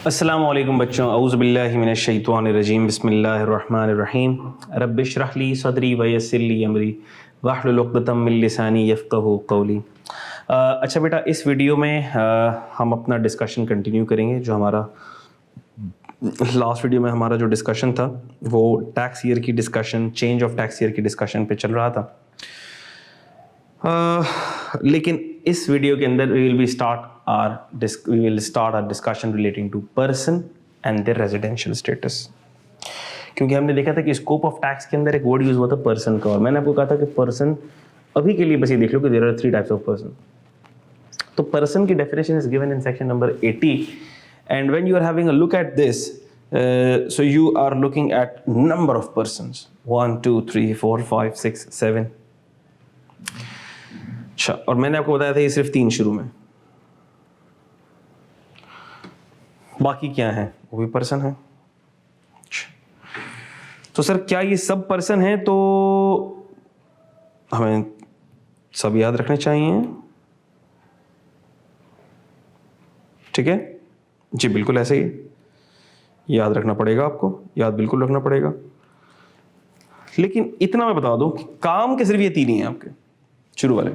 अस्सलामु अलैकुम बच्चों, औज़ु बिल्लाहि मिनश शैतानिर रजीम, बिस्मिल्लाहिर रहमानिर रहीम। रब्बि इश्रह ली सदरी व यस्सिर ली अमरी वहलुल उक़दतम मिन लिसानी यफ़क़हू क़ौली। अच्छा बेटा, इस वीडियो में हम अपना डिस्कशन कंटिन्यू करेंगे। जो हमारा लास्ट वीडियो में हमारा जो डिस्कशन था वो टैक्स ईयर की discussion, change of tax year की डिस्कशन पे चल रहा था। लेकिन इस वीडियो के अंदर we will start our discussion relating to person and their residential status. क्योंकि हमने देखा था कि स्कोप ऑफ टैक्स के अंदर एक वर्ड यूज हुआ था पर्सन का, और मैंने आपको कहा था कि पर्सन अभी के लिए बस ये देख लो कि there are 3 types of person. तो पर्सन की definition is given in section number 80, and when you are having a look at this, so you are looking at number of persons 1 2 3 4 5 6 7। अच्छा, और मैंने आपको बताया था ये सिर्फ 3 शुरू में, बाकी क्या है वो भी पर्सन है। तो सर क्या ये सब पर्सन है? तो हमें सब याद रखने चाहिए, ठीक है जी, बिल्कुल ऐसे ही याद रखना पड़ेगा, आपको याद बिल्कुल रखना पड़ेगा। लेकिन इतना मैं बता दूं कि काम के सिर्फ ये 3 ही हैं आपके शुरू वाले,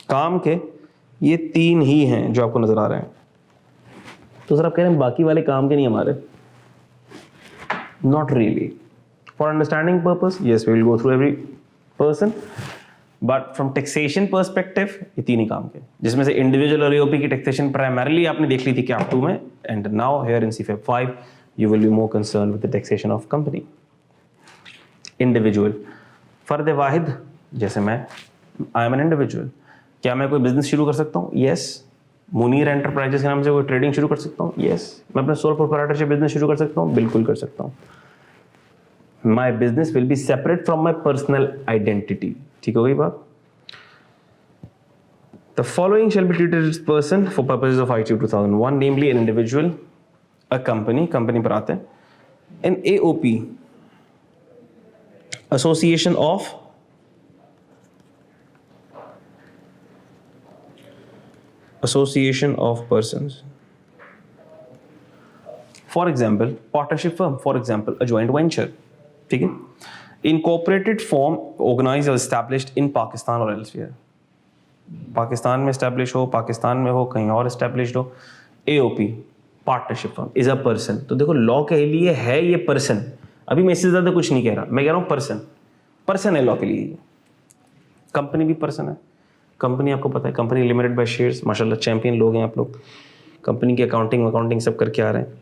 काम के ये 3 ही हैं जो आपको नजर आ रहे हैं। तो सर आप कह रहे हैं बाकी वाले काम के नहीं हमारे? Not really. For understanding purpose yes, we will go through every person, but from taxation perspective ये 3 ही काम के, जिसमें से इंडिविजुअल और ईओपी की टैक्सेशन प्राइमरली आपने देख ली थी कैप 2 में, and now here in CFAP 5 you will be more concern with the taxation of company. Individual फर्द वाहिद, जैसे मैं आई एम एन इंडिविजुअल, क्या मैं कोई बिजनेस शुरू कर सकता हूँ? यस। मुनीर एंटरप्राइजेस के नाम से कोई ट्रेडिंग शुरू कर सकता हूँ? यस। मैं अपना सोल प्रोप्राइटरशिप बिजनेस शुरू कर सकता हूँ? बिल्कुल कर सकता हूँ। My business will be separate from my personal identity. ठीक हो गई बात? The following shall be treated as person for purposes of ITU 2001, namely an individual, a company पर आते हैं, an AOP, association of persons. For example, partnership firm, for example, a joint venture, ठीक है? Incorporated form organized or established in Pakistan or elsewhere. Pakistan में establish हो, पाकिस्तान में हो, कहीं और एस्टैब्लिश्ड हो। AOP, partnership firm, is a person. तो देखो लॉ के लिए है ये पर्सन, अभी मैं इससे ज्यादा कुछ नहीं कह रहा, मैं कह रहा हूँ पर्सन, पर्सन है लॉ के लिए। कंपनी भी पर्सन है। कंपनी आपको पता है, कंपनी लिमिटेड बाय शेयर्स, माशाल्लाह चैंपियन लोग हैं आप लोग, कंपनी की अकाउंटिंग सब करके आ रहे हैं।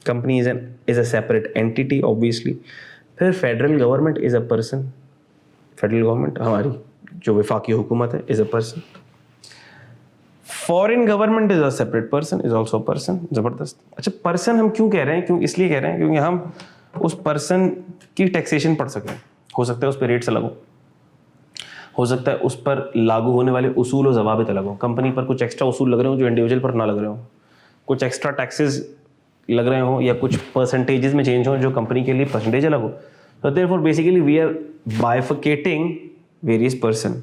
Company is a separate entity obviously. फिर federal government is a person, federal government हमारी जो वफाकी हुकूमत है is a person. Foreign government is a separate person, is also person. जबरदस्त। अच्छा, पर्सन हम क्यों कह रहे हैं? क्यों इसलिए कह रहे हैं क्योंकि हम उस पर्सन की टैक्सेशन पढ़ सकें। हो सकता है उस पर रेट्स अलग हो सकता है उस पर लागू होने वाले उसूल और ज़वाबित अलग हो। कंपनी पर कुछ एक्स्ट्रा उसूल लग रहे हो जो इंडिविजुअल पर ना लग रहे हो, कुछ एक्स्ट्रा टैक्सेस लग रहे हो, या कुछ परसेंटेजेस में चेंज हो जो कंपनी के लिए परसेंटेज अलग हो। तो therefore basically we are bifurcating various person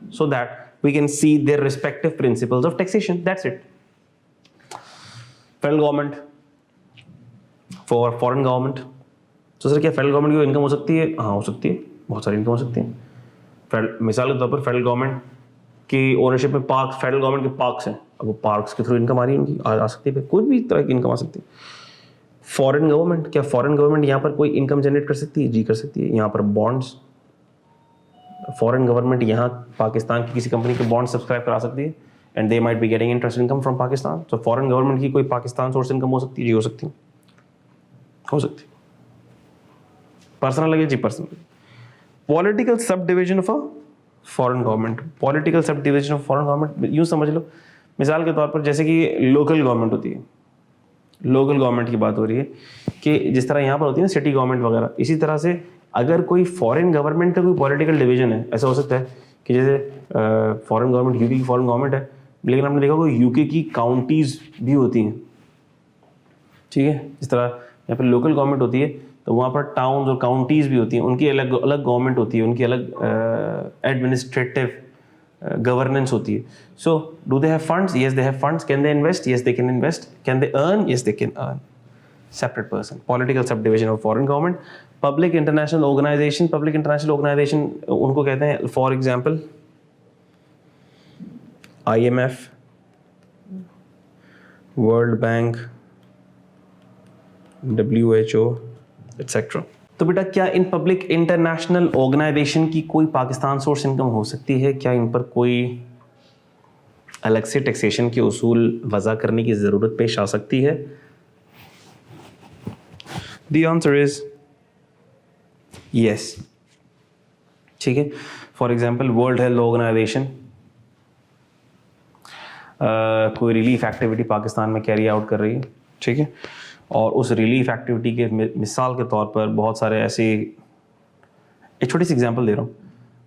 so that we can see their respective principles of taxation. That's it. Federal government, for foreign government. तो सर क्या फेडरल गवर्नमेंट की इनकम हो सकती है? हाँ हो सकती है, बहुत सारी इनकम हो सकती है। मिसाल के तौर पर फेडरल गवर्नमेंट की ओनरशिप में पार्क, फेडरल गवर्नमेंट के पार्क्स हैं, अब वो पार्क्स के थ्रू इनकम आ रही है उनकी, आ सकती है, कोई भी तरह की इनकम आ सकती है। फॉरेन गवर्नमेंट, क्या फॉरेन गवर्नमेंट यहाँ पर कोई इनकम जनरेट कर सकती है? जी कर सकती है। यहाँ पर बॉन्ड्स, फॉरेन गवर्नमेंट यहाँ पाकिस्तान की किसी कंपनी के बॉन्ड सब्सक्राइब करा सकती है, and they might be getting interest income from Pakistan. तो फॉरेन गवर्नमेंट की कोई पाकिस्तान सोर्स इनकम हो सकती है? जी हो सकती है, हो सकती है। पर्सनल लगे जी, personal. Political subdivision of a foreign government, political subdivision of foreign government यूँ समझ लो, मिसाल के तौर पर जैसे कि लोकल गवर्नमेंट होती है, लोकल गवर्नमेंट की बात हो रही है कि जिस तरह यहाँ पर होती है ना सिटी गवर्नमेंट वगैरह, इसी तरह से अगर कोई फॉरेन गवर्नमेंट का कोई पॉलिटिकल डिवीजन है, ऐसा हो सकता है कि जैसे फॉरेन गवर्नमेंट, यूके की फॉरेन गवर्नमेंट है, लेकिन आपने देखा होगा यूके की काउंटीज़ भी होती हैं, ठीक है। जिस तरह यहाँ पर लोकल गवर्नमेंट होती है तो वहाँ पर टाउन्स और काउंटीज़ भी होती हैं, उनकी अलग अलग गवर्नमेंट होती है, उनकी अलग एडमिनिस्ट्रेटिव गवर्नेंस होती है. So do they have funds? Yes they have funds. Can they invest? Yes they can invest. Can they earn? Yes they can earn. Separate person. Political subdivision of foreign government. Public international organization. Public international organization उनको कहते हैं, for example, IMF, World Bank, WHO, etc. तो बेटा क्या in public international organisation की कोई Pakistan source income हो सकती है? क्या इन पर कोई अलग से टैक्सेशन के उसूल वज़ा करने की ज़रूरत पेश आ सकती है? The answer is yes. ठीक है. For example World Health Organization कोई रिलीफ एक्टिविटी पाकिस्तान में कैरी आउट कर रही है, ठीक है, और उस रिलीफ एक्टिविटी के मिसाल के तौर पर बहुत सारे ऐसे, एक छोटी सी एग्जांपल दे रहा हूँ,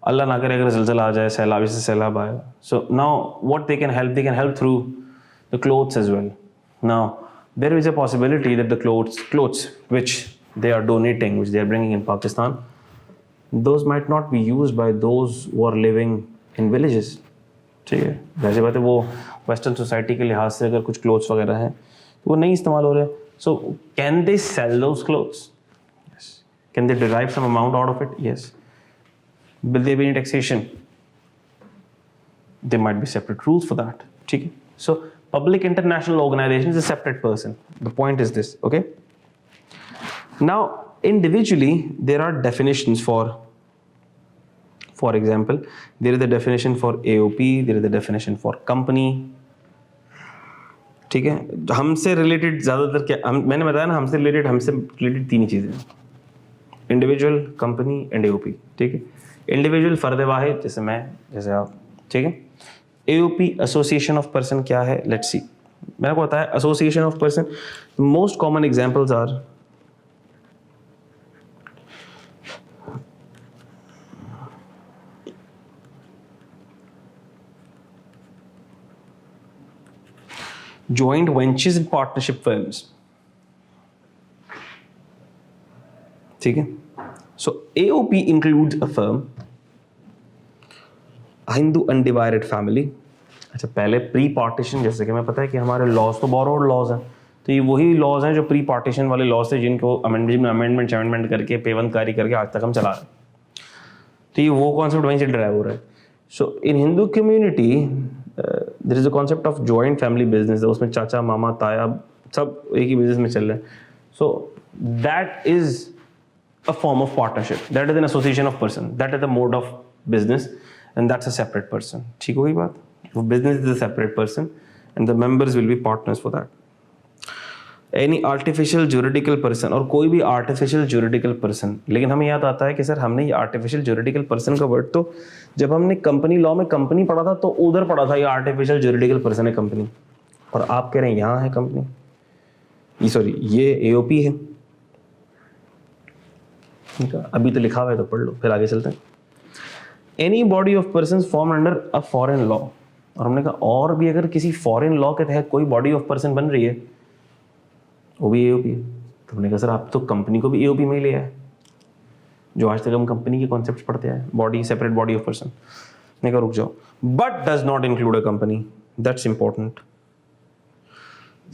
अल्लाह ना करे अगर ज़लज़ला आ जाए, सैलाब से सैलाब आए, so now what they can help through the clothes as well. Now there is a possibility that the clothes which they are donating, which they are bringing in Pakistan, those might not be used by those who are living in villages. ठीक है, वैसे बात है, वो western society के लिहाज से अगर कुछ क्लोथ्स वगैरह हैं तो वो नहीं इस्तेमाल हो रहे. So can they sell those clothes? Yes. Can they derive some amount out of it? Yes. Will there be any taxation? There might be separate rules for that. ठीक है. So public international organization is a separate person. The point is this, okay? Now, individually, there are definitions for example, there is the definition for AOP, there is the definition for company. ठीक है. हमसे related ज़्यादातर क्या, मैंने बताया ना, हमसे related तीन ही चीज़ें, इंडिविजुअल, कंपनी एंड AOP. ठीक है. इंडिविजुअल फर्द वाहिद, जैसे मैं, जैसे आप. ठीक है. AOP एसोसिएशन ऑफ पर्सन क्या है? Let's see. मैंने आपको बताया association of person. Most common examples are joint ventures and partnership firms. ठीक है. So AOP includes a firm, Hindu undivided family. अच्छा, पहले प्री पार्टीशन, जैसे कि मैं पता है कि हमारे लॉज तो बोरोड लॉज हैं, तो ये वही लॉज हैं जो प्री पार्टीशन वाले लॉज थे, जिनको अमेंडमेंट करके पेवंदकारी करके आज तक हम चला रहे हैं. तो ये वो कॉन्सेप्ट वहीं से ड्राइव हो रहा है. So in Hindu community there is a concept of joint family business. उसमें चाचा, मामा, ताया सब एक ही बिजनेस में चल रहे हैं. So that is a form of partnership. That is an association of person. That is the mode of business, and that's a separate person. ठीक होगी बात? वो business is a separate person, and the members will be partners for that. Any artificial juridical person, और कोई भी artificial juridical person. लेकिन हमें याद आता है कि सर हमने ये artificial juridical person का वर्ड तो जब हमने कंपनी लॉ में कंपनी पढ़ा था तो उधर पढ़ा था, ये artificial juridical person है कंपनी, और आप कह रहे हैं यहाँ है कंपनी, ये सॉरी ये AOP है. अभी तो लिखा हुआ है तो पढ़ लो, फिर आगे चलते हैं. Any body of person form under a foreign law. और हमने कहा और भी अगर किसी फॉरेन लॉ के तहत कोई बॉडी ऑफ पर्सन बन रही है वो भी AOP है. तो हमने कहा सर आप तो कंपनी को भी AOP में ही लिया है, जो आज तक हम कंपनी के कॉन्सेप्ट पढ़ते हैं, body, separate body of person. मैंने कहा रुक जाओ, but does not include a company. That's important.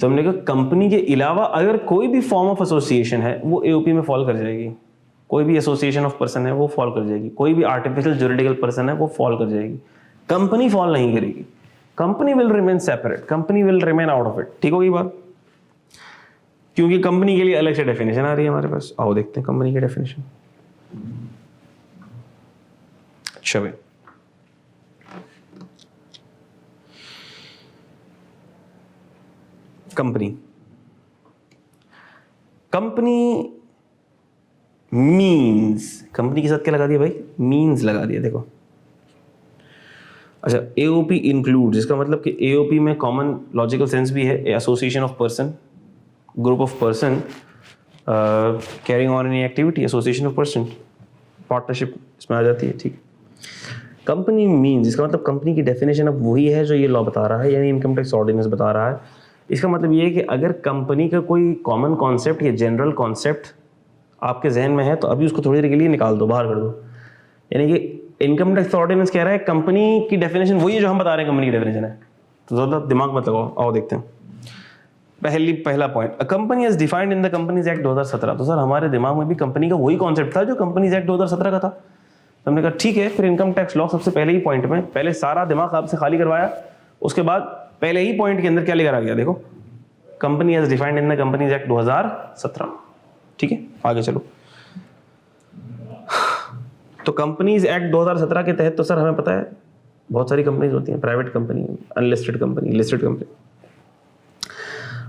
तो हमने कहा कंपनी के अलावा अगर कोई भी फॉर्म ऑफ एसोसिएशन है वो AOP में फॉल कर जाएगी. कोई भी एसोसिएशन ऑफ पर्सन है वो फॉल कर जाएगी. कोई भी आर्टिफिशियल ज्यूरिडिकल पर्सन है वो फॉल कर जाएगी. कंपनी फॉल नहीं करेगी. Company will remain separate. Company will remain out of it. ठीक होगी बात? क्योंकि कंपनी के लिए अलग से डेफिनेशन आ रही है हमारे पास. आओ देखते हैं कंपनी की डेफिनेशन. अच्छा भाई, कंपनी मीन्स, कंपनी के साथ क्या लगा दिया भाई? मीन्स लगा दिया. देखो अच्छा, AOP इंक्लूड्स, इसका मतलब कि AOP में कॉमन लॉजिकल सेंस भी है, association of person, group of person carrying on any activity, association of person, partnership इसमें आ जाती है. ठीक. कंपनी मीन्स, इसका मतलब कंपनी की डेफिनेशन अब वही है जो ये लॉ बता रहा है, यानी इनकम टैक्स ऑर्डिनेंस बता रहा है. इसका मतलब ये है कि अगर कंपनी का कोई कॉमन कॉन्सेप्ट या जनरल कॉन्सेप्ट आपके जहन में है तो अभी उसको थोड़ी देर के लिए निकाल दो, बाहर कर दो. यानी कि इनकम टैक्स ऑर्डिनेंस कह रहा है कंपनी की डेफिनेशन वही है जो हम बता रहे हैं कंपनी की डेफिनेशन है, तो ज़्यादा दिमाग मत लगाओ, आओ देखते हैं। पहला point, a company is defined in the companies act 2017। तो सर हमारे दिमाग में भी कंपनी का वही कॉन्सेप्ट था जो कंपनीज एक्ट 2017 का था। तो हमने कहा ठीक है, फिर इनकम टैक्स लॉ सबसे पहले ही पॉइंट में पहले सारा दिमाग आपसे खाली करवाया, उसके बाद पहले ही पॉइंट के अंदर क्या लेकर आ गया, देखो company is defined in the companies act 2017। ठीक है, आगे चलो। तो कंपनीज एक्ट 2017 के तहत तो सर हमें पता है बहुत सारी कंपनीज होती हैं, private company, unlisted company, listed company.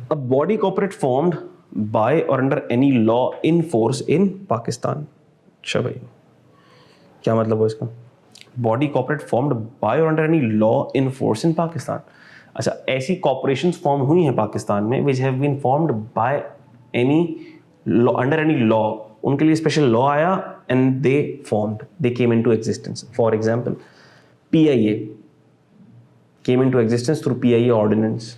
A body corporate formed by or under any law in force in Pakistan. अच्छा भाई, क्या मतलब है इसका? Body corporate formed by or under any law in force in Pakistan. अच्छा, ऐसी corporations फॉर्म हुई हैं पाकिस्तान में which have been formed by any law, under any law, उनके लिए स्पेशल लॉ आया and they formed, they came into existence. For example, PIA came into existence through PIA ordinance.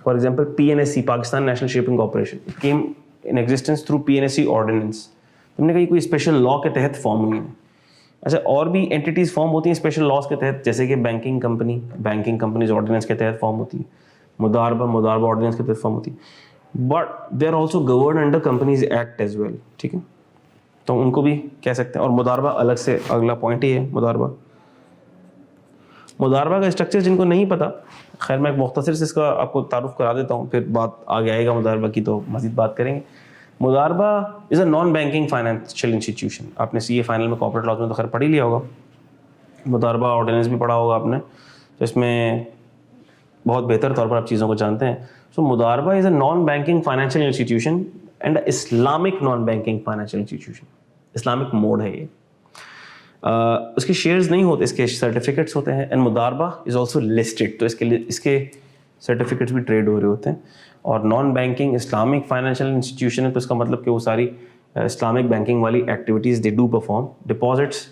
For example, PNSC, Pakistan National Shipping Corporation, it came in existence through PNSC ordinance. तुमने कही कोई special law के तहत form हुई है। अच्छा, और भी एंटिटीज फॉर्म होती हैं स्पेशल लॉज के तहत, जैसे कि बैंकिंग कंपनीज ऑर्डिनेंस के तहत फॉर्म होती है, मुदारबा ऑर्डिनेंस के तहत फॉर्म होती है, but they are also govern under companies act as well. ठीक है, तो उनको भी कह सकते हैं। और मुदारबा अलग से अगला पॉइंट ही है। मुदारबा का स्ट्रक्चर जिनको नहीं पता, खैर मैं मुख्तसर से इसका आपको तारुफ करा देता हूँ, फिर बात आगे आएगा मुदारबा की तो मज़ीद बात करेंगे। मुदारबा is a non banking financial institution. आपने सीए फाइनल में कॉर्पोरेट लॉज में तो खैर पढ़ ही लिया होगा, मुदारबा ऑर्डिनेंस भी पढ़ा होगा आपने, तो इसमें बहुत बेहतर तौर पर आप चीज़ों को जानते हैं। सो मुदारबा is a non banking financial institution and Islamic non banking financial institution. Islamic mode है ये। उसके शेयर्स नहीं होते, इसके सर्टिफिकेट्स होते हैं। एंड मुदारबा इज़ ऑल्सो लिस्टेड, तो इसके सर्टिफिकेट्स भी ट्रेड हो रहे होते हैं। और non banking Islamic financial institution है, तो इसका मतलब कि वो सारी इस्लामिक बैंकिंग वाली activities they do perform. Deposits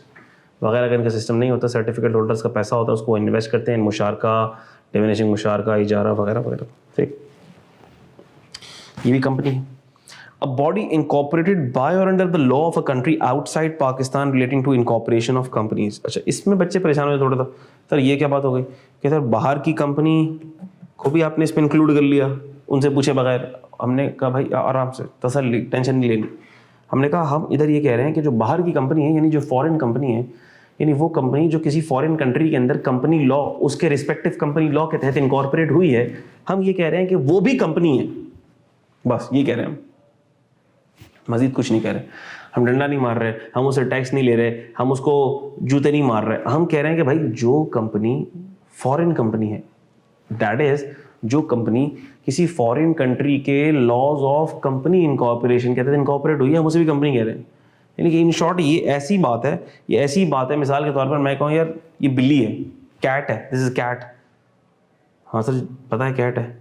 वगैरह का इनका सिस्टम नहीं होता, सर्टिफिकेट होल्डर्स का पैसा होता है, उसको इन्वेस्ट करते हैं, मुशारका, डिविनिशिंग मुशारका, इजारा वगैरह वगैरह। ठीक, ये भी कंपनी है। A body incorporated by or under the law of a country outside Pakistan relating to incorporation of companies। अच्छा, इसमें बच्चे परेशान हुए थोड़ा सा, सर ये क्या बात हो गई कि सर बाहर की कंपनी को भी आपने इसमें इंक्लूड कर लिया उनसे पूछे बगैर। हमने कहा भाई आराम से, तसल्ली, टेंशन नहीं लेनी। हमने कहा हम इधर ये कह रहे हैं कि जो बाहर की कंपनी है, यानी जो फॉरेन कंपनी है, यानी वो कंपनी जो किसी फॉरेन कंट्री के अंदर कंपनी लॉ, उसके रिस्पेक्टिव कंपनी लॉ के तहत इनकॉर्पोरेट हुई है, हम ये कह रहे हैं कि वो भी कंपनी है। बस ये कह रहे हैं हम, मजीद कुछ नहीं कह रहे। हम डंडा नहीं मार रहे, हम उसे टैक्स नहीं ले रहे, हम उसको जूते नहीं मार रहे। हम कह रहे हैं कि भाई जो कंपनी फॉरेन कंपनी है, दैट इज जो कंपनी किसी फॉरेन कंट्री के लॉज ऑफ कंपनी इनकॉर्पोरेशन के तहत इनकॉर्पोरेट हुई है, हम उसे भी कंपनी कह रहे हैं। यानी कि इन शॉर्ट ये ऐसी बात है, मिसाल के तौर पर मैं कहूँ यार ये बिल्ली है, कैट है, दिस इज कैट। हाँ सर पता है कैट है।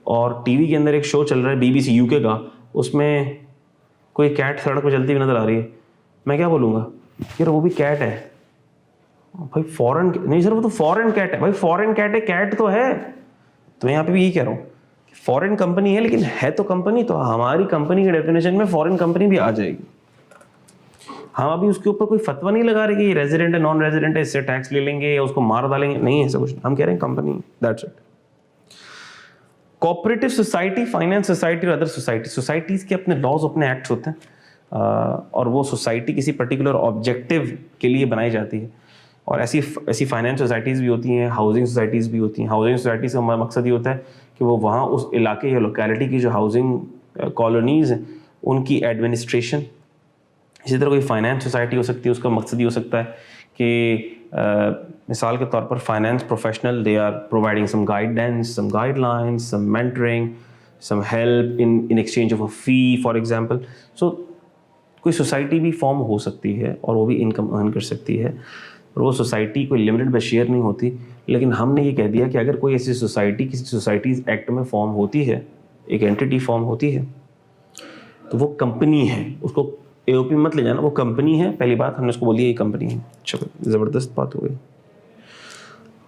और टीवी के अंदर एक शो चल रहा है BBC यूके का, उसमें कोई कैट सड़क पर चलती हुई नजर आ रही है, मैं क्या बोलूँगा यार वो भी कैट है। भाई फॉरेन नहीं सर, वो तो फॉरेन कैट है। भाई फॉरेन कैट है, कैट तो है। तो मैं यहाँ पे भी यही कह रहा हूँ, फॉरेन कंपनी है लेकिन है तो कंपनी, तो हमारी कंपनी के डेफिनेशन में फॉरेन कंपनी भी आ जाएगी। हम अभी उसके ऊपर कोई फतवा नहीं लगा रहे कि ये रेजिडेंट है, नॉन रेजिडेंट है, इससे टैक्स ले लेंगे या उसको मार डालेंगे, नहीं ऐसा कुछ। हम कह रहे हैं company, that's it. Cooperative society, finance society और अदर सोसाइटी, सोसाइटीज़ के अपने लॉज, अपने एक्ट्स होते हैं, और वो सोसाइटी किसी पर्टिकुलर ऑब्जेक्टिव के लिए बनाई जाती है। और ऐसी फाइनेंस सोसाइटीज़ भी होती हैं, हाउसिंग सोसाइटीज़ भी होती हैं। हाउसिंग सोसाइटी से हमारा मकसद ये होता है कि वो वहाँ उस इलाके या लोकेलिटी की जो हाउसिंग कॉलोनीज़ हैं उनकी एडमिनिस्ट्रेशन। इसी तरह कोई फाइनेंस सोसाइटी हो सकती है, उसका मकसद ये हो सकता है कि मिसाल के तौर पर finance professional, they are providing some guidance, some guidelines, some mentoring, some help in exchange of a fee for example. So कोई सोसाइटी भी फॉर्म हो सकती है और वो भी इनकम अर्न कर सकती है, और वो सोसाइटी कोई लिमिटेड बाय शेयर नहीं होती। लेकिन हमने ये कह दिया कि अगर कोई ऐसी सोसाइटी किसी सोसाइटीज़ एक्ट में फॉर्म होती है, एक एंटिटी फॉर्म होती है, तो वो कंपनी है। उसको AOP मत ले जाना, वो कंपनी है। पहली बात हमने उसको बोल दिया ये कंपनी है। चलो ज़बरदस्त बात हो गई।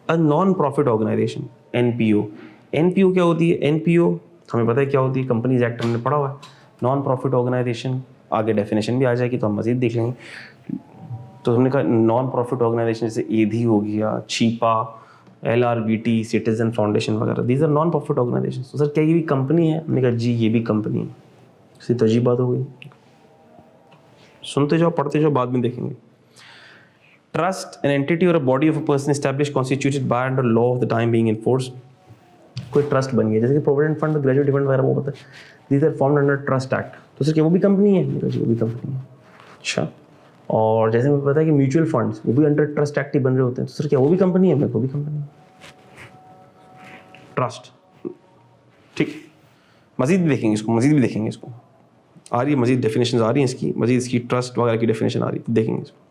A non profit organization, NPO क्या होती है? NPO हमें पता है क्या होती है, कंपनीज एक्ट हमने पढ़ा हुआ है। नॉन प्रॉफिट ऑर्गेनाइजेशन आगे डेफिनेशन भी आ जाएगी तो हम मजीद देख लेंगे। तो हमने कहा नॉन प्रॉफिट ऑर्गेनाइजेशन जैसे एधी हो गया, छीपा, LRBT, सिटीजन फाउंडेशन वगैरह, these are non profit organization. तो सर क्या ये भी कंपनी है? हमने कहा जी ये भी कंपनी है। सीधी तो अजीब बात हो गई। सुनते जाओ, पढ़ते जाओ, बाद में देखेंगे। ट्रस्ट एन एंटिटी और a body of a person establish constituted by under law of the time being in force. कोई ट्रस्ट बन गया, जैसे कि प्रोविडेंट फंड, ग्रेजुएट फंड वगैरह, वो होता है, these are formed under trust act. तो सर क्या वो भी कंपनी है? जी वो भी कंपनी है। अच्छा, और जैसे मुझे पता है कि म्यूचुअल फंड्स वो भी अंडर ट्रस्ट एक्ट ही बन रहे होते हैं, तो सर क्या वो भी कंपनी है? वो भी कंपनी है। ट्रस्ट, ठीक, मजीद भी देखेंगे इसको, मजीद भी देखेंगे इसको, आ रही है मजीद डेफिनेशन आ रही है इसकी, मजीद इसकी ट्रस्ट वगैरह की डेफिनेशन आ रही है, देखेंगे इसको।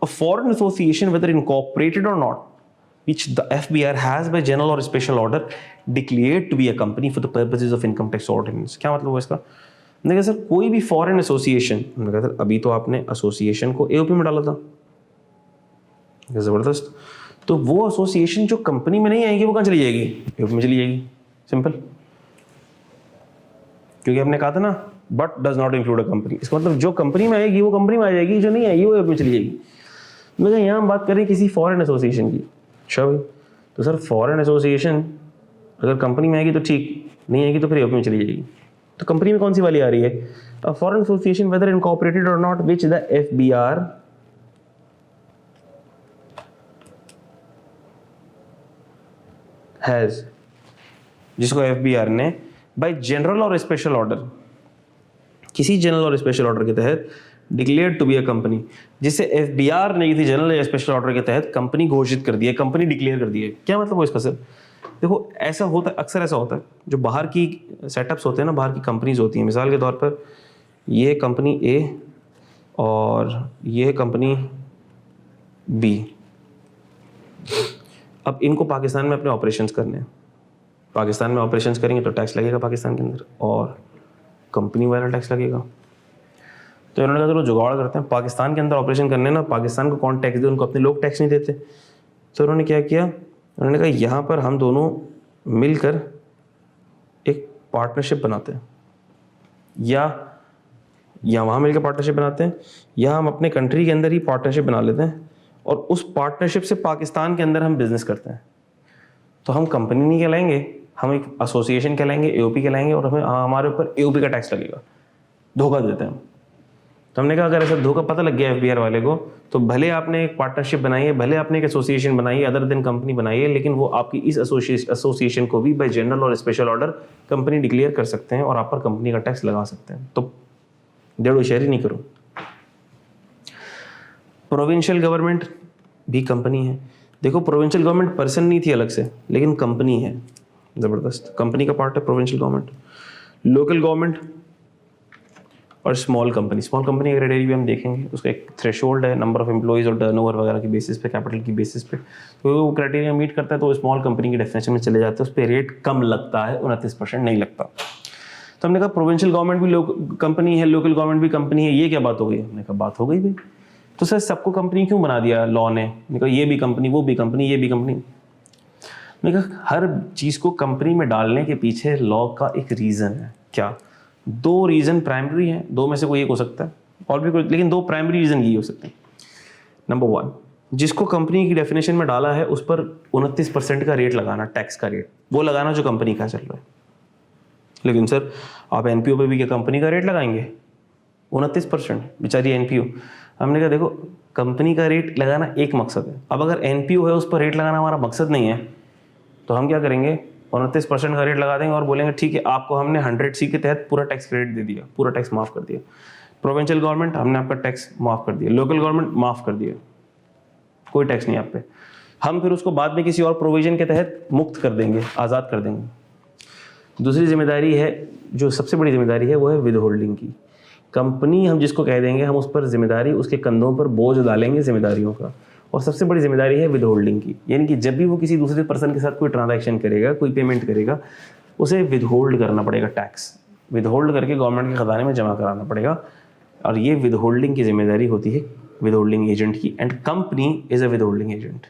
A foreign association, whether incorporated or not, which the FBR has by general or special order declared to be a company for the purposes of income tax ordinance। क्या मतलब हुआ इसका? मैंने कहा सर कोई भी फॉरेन एसोसिएशन, मैंने कहा सर अभी तो आपने एसोसिएशन को AOP में डाला था, जबरदस्त, तो वो एसोसिएशन जो कंपनी में नहीं आएगी वो कहाँ चली जाएगी? AOP में चली जाएगी, सिंपल। क्योंकि हमने कहा था ना but does not include a company, इसका मतलब जो कंपनी में आएगी वो कंपनी में आ जाएगी, जो नहीं आएगी वो AOP में चली जाएगी। मैं यहाँ हम बात करें किसी फॉरेन एसोसिएशन की। अच्छा भाई, तो सर फॉरेन एसोसिएशन अगर कंपनी में आएगी तो ठीक, नहीं आएगी तो फिर AOP में चली जाएगी। तो कंपनी में कौन सी वाली आ रही है? A foreign association whether incorporated और not which the FBR has, जिसको FBR ने बाय जनरल और स्पेशल ऑर्डर, किसी जनरल और स्पेशल ऑर्डर के तहत declared to be a company, जिसे FBR ने किसी जनरल या स्पेशल ऑर्डर के तहत कंपनी घोषित कर दी है, कंपनी डिक्लेयर कर दी है। क्या मतलब हो इसका सर? देखो ऐसा होता है, अक्सर ऐसा होता है, जो बाहर की सेटअप्स होते हैं ना, बाहर की कंपनीज होती हैं, मिसाल के तौर पर ये कंपनी A और ये कंपनी B, अब इनको पाकिस्तान में अपने ऑपरेशंस करने हैं। पाकिस्तान में ऑपरेशंस करेंगे तो टैक्स लगेगा पाकिस्तान के अंदर, और कंपनी वाला टैक्स लगेगा। तो इन्होंने कहा चलो जुगाड़ करते हैं, पाकिस्तान के अंदर ऑपरेशन करने ना, पाकिस्तान को कौन टैक्स दे, उनको अपने लोग टैक्स नहीं देते। तो उन्होंने क्या किया, उन्होंने कहा यहाँ पर हम दोनों मिलकर एक पार्टनरशिप बनाते हैं, या वहाँ मिलकर पार्टनरशिप बनाते हैं, या हम अपने कंट्री के अंदर ही पार्टनरशिप बना लेते हैं और उस पार्टनरशिप से पाकिस्तान के अंदर हम बिजनेस करते हैं। तो हम कंपनी नहीं कहलाएंगे, हम एक एसोसिएशन कहलाएंगे, AOP कहलाएंगे, और हमें हमारे ऊपर AOP का टैक्स लगेगा। धोखा देते हैं हम। तो हमने कहा अगर ऐसा धोखा पता लग गया FBR वाले को, तो भले आपने एक पार्टनरशिप बनाई है, भले आपने एक एसोसिएशन बनाई है, अदर देन कंपनी बनाई है, लेकिन वो आपकी इस एसोसिएशन को भी बाय जनरल और स्पेशल ऑर्डर कंपनी डिक्लेयर कर सकते हैं और आप पर कंपनी का टैक्स लगा सकते हैं। तो डेढ़ो शेयर ही नहीं करो। प्रोविंशियल गवर्नमेंट भी कंपनी है। देखो प्रोविंशियल गवर्नमेंट पर्सन नहीं थी अलग से, लेकिन कंपनी है, ज़बरदस्त, कंपनी का पार्ट है प्रोविंशियल गवर्नमेंट। लोकल गवर्नमेंट और स्मॉल कंपनी का क्राइटेरिया भी हम देखेंगे, उसका एक थ्रेशोल्ड है, नंबर ऑफ एम्प्लॉइज और टर्नओवर वगैरह की बेसिस पे, कैपिटल की बेसिस पे, तो वो क्राइटेरिया मीट करता है तो स्मॉल कंपनी की डेफिनेशन में चले जाते हैं, उस पर रेट कम लगता है, 29% नहीं लगता। तो हमने कहा प्रोविंशियल गवर्नमेंट भी कंपनी है, लोकल गवर्नमेंट भी कंपनी है, ये क्या बात हो गई? हमने कहा बात हो गई भाई, तो सर सबको कंपनी क्यों बना दिया लॉ ने? मैंने कहा ये भी कंपनी, वो भी कंपनी, ये भी कंपनी। मैंने कहा हर चीज़ को कंपनी में डालने के पीछे लॉ का एक रीज़न है। क्या? 2 रीज़न प्राइमरी हैं, 2 में से कोई एक हो सकता है और भी कोई, लेकिन 2 प्राइमरी रीज़न ये हो सकते हैं। नंबर 1, जिसको कंपनी की डेफिनेशन में डाला है उस पर 29% का रेट लगाना, टैक्स का रेट वो लगाना जो कंपनी का चल रहा है। लेकिन सर आप NPO पे भी क्या कंपनी का रेट लगाएंगे? 29%, बेचारी NPO। हमने कहा देखो कंपनी का रेट लगाना एक मकसद है, अब अगर NPO है उस पर रेट लगाना हमारा मकसद नहीं है, तो हम क्या करेंगे, 29% का रेट लगा देंगे और बोलेंगे ठीक है आपको हमने 100C के तहत पूरा टैक्स क्रेडिट दे दिया, पूरा टैक्स माफ़ कर दिया। प्रोविंशियल गवर्नमेंट हमने आपका टैक्स माफ़ कर दिया, लोकल गवर्नमेंट माफ़ कर दिया, कोई टैक्स नहीं आप पे। हम फिर उसको बाद में किसी और प्रोविजन के तहत मुक्त कर देंगे, आज़ाद कर देंगे। दूसरी जिम्मेदारी है, जो सबसे बड़ी जिम्मेदारी है, वो है विद होल्डिंग की। कंपनी हम जिसको कह देंगे, हम उस पर जिम्मेदारी, उसके कंधों पर बोझ डालेंगे जिम्मेदारियों का, और सबसे बड़ी जिम्मेदारी है विद होल्डिंग की। यानी कि जब भी वो किसी दूसरे पर्सन के साथ कोई ट्रांजैक्शन करेगा, कोई पेमेंट करेगा, उसे विद होल्ड करना पड़ेगा, टैक्स विद होल्ड करके गवर्नमेंट के खजाने में जमा कराना पड़ेगा, और ये विद होल्डिंग की जिम्मेदारी होती है विद होल्डिंग एजेंट की, and company is a with holding agent.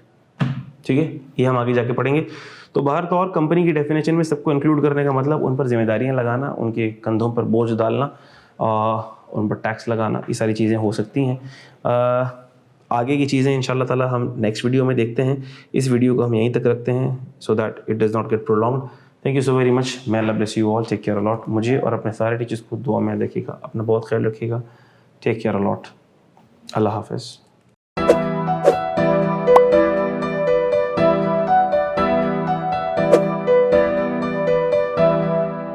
ठीक है, ये हम आगे जाके पढ़ेंगे। तो बाहर तो और कंपनी की डेफिनेशन में सबको इंक्लूड करने का मतलब उन पर जिम्मेदारियां लगाना, उनके कंधों पर बोझ डालना, उन पर टैक्स लगाना, ये सारी चीज़ें हो सकती हैं। आगे की चीज़ें इंशाल्लाह ताला हम नेक्स्ट वीडियो में देखते हैं। इस वीडियो को हम यहीं तक रखते हैं so that it does not get prolonged. Thank you so very much. may Allah bless you all, take care a lot. मुझे और अपने सारे टीचर्स को दुआ में रखिएगा, अपना बहुत ख्याल रखिएगा। Take care a lot. अल्लाह हाफ़िज़।